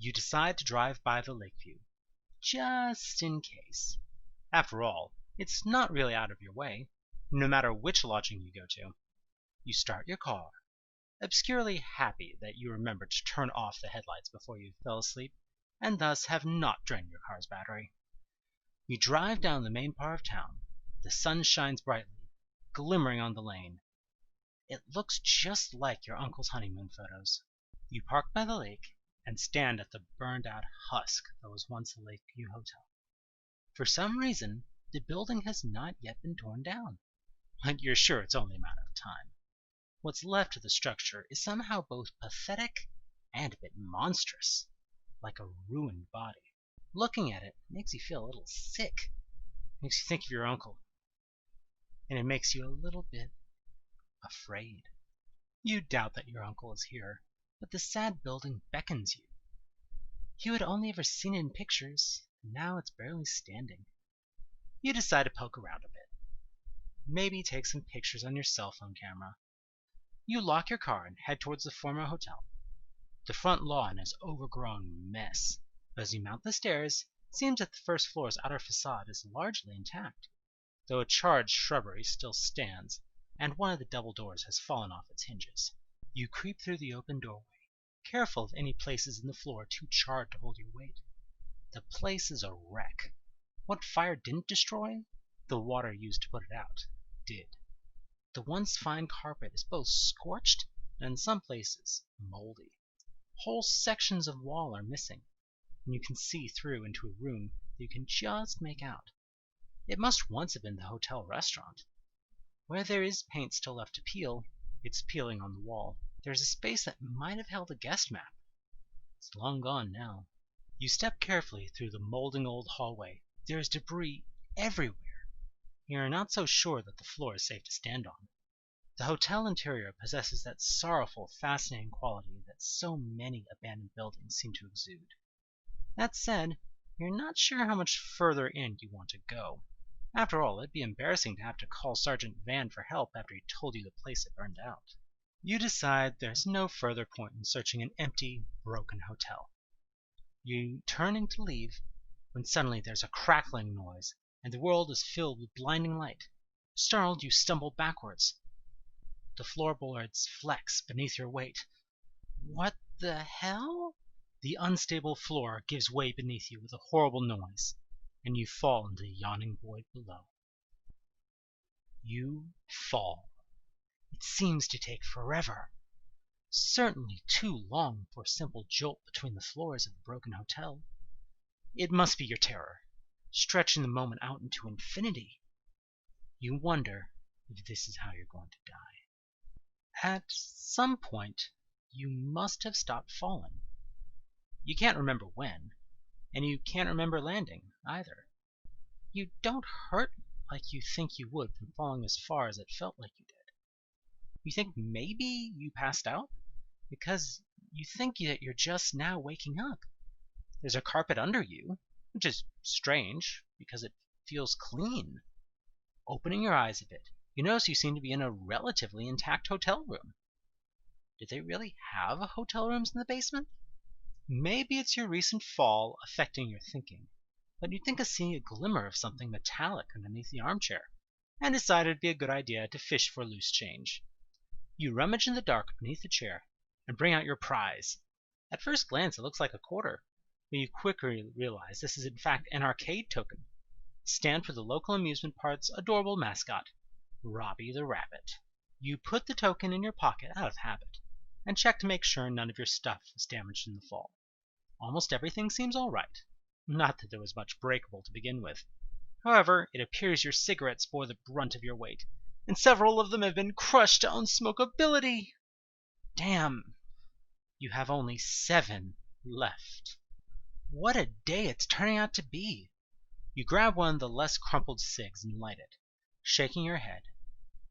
You decide to drive by the Lakeview, just in case. After all, it's not really out of your way, no matter which lodging you go to. You start your car, obscurely happy that you remembered to turn off the headlights before you fell asleep, and thus have not drained your car's battery. You drive down the main part of town. The sun shines brightly, glimmering on the lane. It looks just like your uncle's honeymoon photos. You park by the lake and stand at the burned-out husk that was once the Lakeview Hotel. For some reason, the building has not yet been torn down, but you're sure it's only a matter of time. What's left of the structure is somehow both pathetic and a bit monstrous, like a ruined body. Looking at it makes you feel a little sick. Makes you think of your uncle. And it makes you a little bit afraid. You doubt that your uncle is here, but the sad building beckons you. You had only ever seen it in pictures, and now it's barely standing. You decide to poke around a bit. Maybe take some pictures on your cell phone camera. You lock your car and head towards the former hotel. The front lawn is an overgrown mess, but as you mount the stairs, it seems that the first floor's outer facade is largely intact, though a charred shrubbery still stands, and one of the double doors has fallen off its hinges. You creep through the open doorway, careful of any places in the floor too charred to hold your weight. The place is a wreck. What fire didn't destroy, the water used to put it out did. The once fine carpet is both scorched and in some places moldy. Whole sections of wall are missing, and you can see through into a room that you can just make out. It must once have been the hotel restaurant. Where there is paint still left to peel, it's peeling on the wall. There's a space that might have held a guest map. It's long gone now. You step carefully through the molding old hallway. There is debris everywhere. You are not so sure that the floor is safe to stand on. The hotel interior possesses that sorrowful, fascinating quality that so many abandoned buildings seem to exude. That said, you're not sure how much further in you want to go. After all, it'd be embarrassing to have to call Sergeant Van for help after he told you the place had burned out. You decide there's no further point in searching an empty, broken hotel. You turning to leave, when suddenly there's a crackling noise, and the world is filled with blinding light. Startled, you stumble backwards. The floorboards flex beneath your weight. What the hell? The unstable floor gives way beneath you with a horrible noise, and you fall into the yawning void below. You fall. It seems to take forever. Certainly too long for a simple jolt between the floors of a broken hotel. It must be your terror, stretching the moment out into infinity. You wonder if this is how you're going to die. At some point, you must have stopped falling. You can't remember when, and you can't remember landing, either. You don't hurt like you think you would from falling as far as it felt like you did. You think maybe you passed out, because you think that you're just now waking up. There's a carpet under you, which is strange, because it feels clean. Opening your eyes a bit, you notice you seem to be in a relatively intact hotel room. Did they really have hotel rooms in the basement? Maybe it's your recent fall affecting your thinking, but you'd think of seeing a glimmer of something metallic underneath the armchair, and decided it'd be a good idea to fish for loose change. You rummage in the dark beneath the chair and bring out your prize. At first glance it looks like a quarter, but you quickly realize this is in fact an arcade token. Stand for the local amusement park's adorable mascot, Robbie the Rabbit. You put the token in your pocket out of habit, and check to make sure none of your stuff was damaged in the fall. Almost everything seems all right. Not that there was much breakable to begin with. However, it appears your cigarettes bore the brunt of your weight, and several of them have been crushed to unsmokability. Damn, you have only 7 left. What a day it's turning out to be. You grab one of the less crumpled cigs and light it, shaking your head.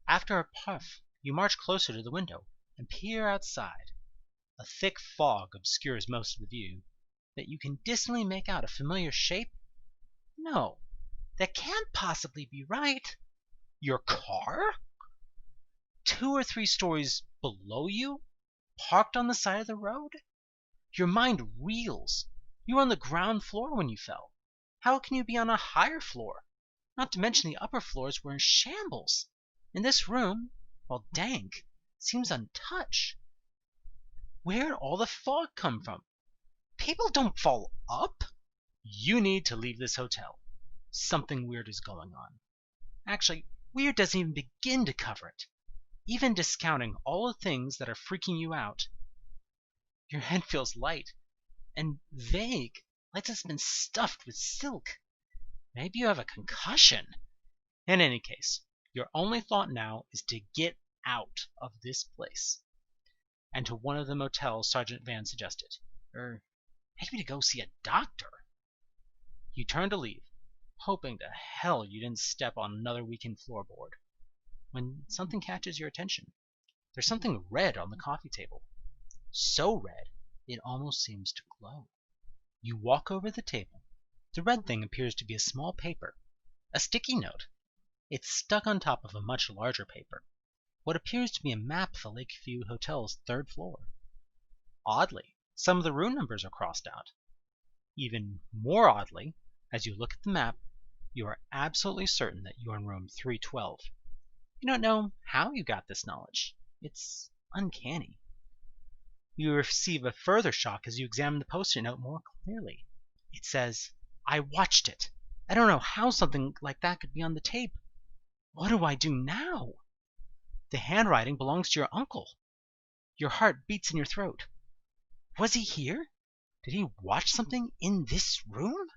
After a puff, you march closer to the window and peer outside. A thick fog obscures most of the view, but you can distantly make out a familiar shape. No, that can't possibly be right. Your car? 2 or 3 stories below you, parked on the side of the road? Your mind reels. You were on the ground floor when you fell. How can you be on a higher floor? Not to mention the upper floors were in shambles. And this room, while dank, seems untouched. Where'd all the fog come from? People don't fall up. You need to leave this hotel. Something weird is going on. Actually, weird doesn't even begin to cover it. Even discounting all the things that are freaking you out. Your head feels light and vague, like it's been stuffed with silk. Maybe you have a concussion. In any case, your only thought now is to get out of this place. And to one of the motels Sergeant Van suggested. Maybe to go see a doctor. You turn to leave, hoping to hell you didn't step on another weekend floorboard, when something catches your attention. There's something red on the coffee table. So red, it almost seems to glow. You walk over the table. The red thing appears to be a small paper, a sticky note. It's stuck on top of a much larger paper, what appears to be a map of the Lakeview Hotel's 3rd floor. Oddly, some of the room numbers are crossed out. Even more oddly, as you look at the map, you are absolutely certain that you are in room 312. You don't know how you got this knowledge. It's uncanny. You receive a further shock as you examine the post-it note more clearly. It says, "I watched it. I don't know how something like that could be on the tape. What do I do now?" The handwriting belongs to your uncle. Your heart beats in your throat. Was he here? Did he watch something in this room?